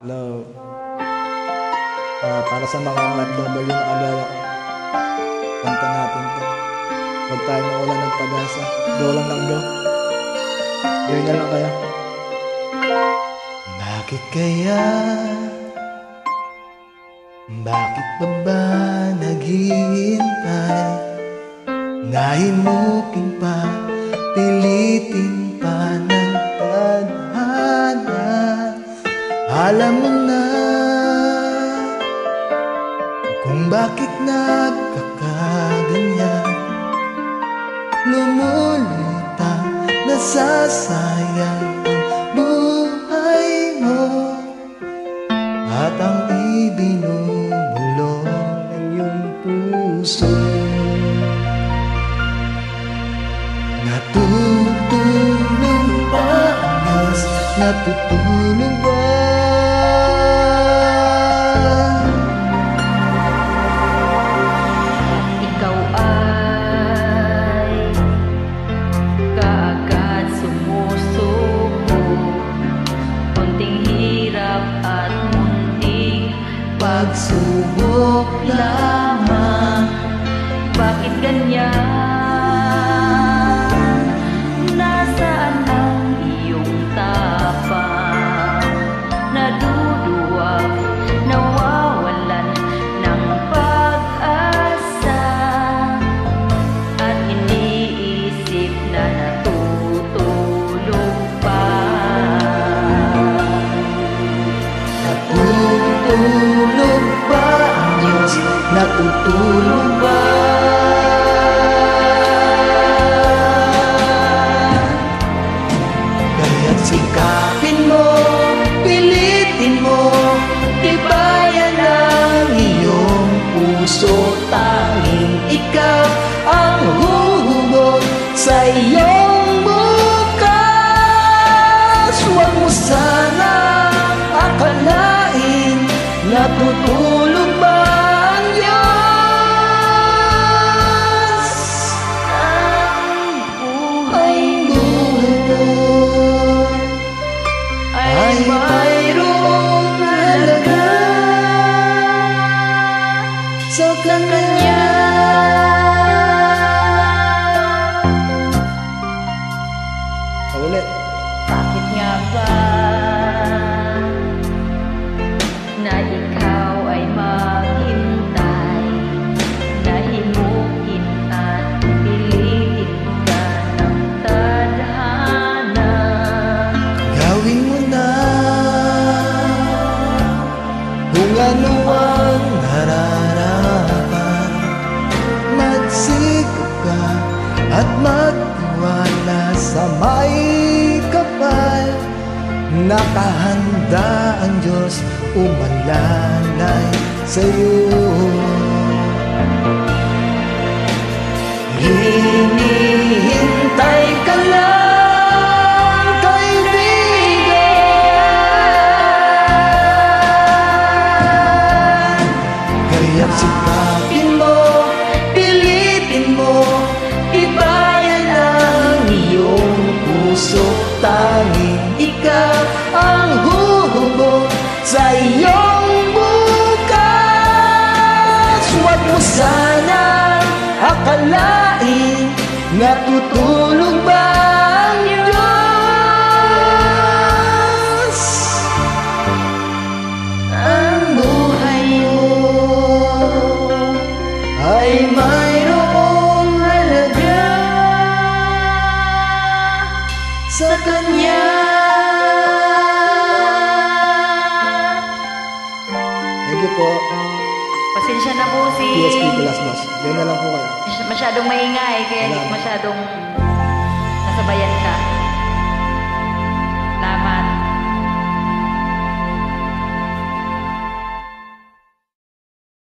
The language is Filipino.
Hello. Para sa mga OFW na kagaya ko, kanta natin to. Huwag tayo mawala ng pag-asa. Go lang ng go. Gawin na lang kaya. Bakit kaya? Bakit pa ba naghihintay? Nahimukin pa, pilitin pa ng tadhana. Alam mo na kung bakit nagkakaganyan. Lumulutang nasasayang ang buhay mo at ang ibinubulong ng iyong puso. Natutulog ba ang Diyos? Natutulog ba? Ikaw ay kaagad sumusuko, konting hirap at munting pagsubok lamang. Bakit ganyan? Nasaan ang iyong tapang? Naduduwag, nawawalan ng pag-asa, at iniisip na natutulog pa. Natutulog ba ang Diyos? Natutulog ba? Kaya't sikapin mo, pilitin mo, tibayan ang iyong puso. Tanging ikaw ang huhubog sa iyong bukas. Huwag mo sana akalain natutulog ba ang Diyos? Ang buhay Ay mayroong halaga sa Kanya. Ulit. Bakit nga ba na ikaw ay maghintay, nahimukin at pilitin ka ng tadhana? Gawin mo na kung ano ang nararapat. Magsikap ka at magtiwala sa may kapal. Nakahanda ang Diyos umalalay sa'yo. Hinihintay ka lang, kaibigan. Kaya't sikapin mo, pilitin mo, ibayan ang iyong puso. Tanging ikaw ang huhubog sa iyong bukas. Huwag mo sanang akalain natutulog ba ang Diyos? Ang buhay mo ay mayroong halaga sa Kanya. Thank you po. Pasensya na po si... PSP Plus Boss. Ganyan na lang po kayo. Masyadong maingay, kaya Wala. masyadong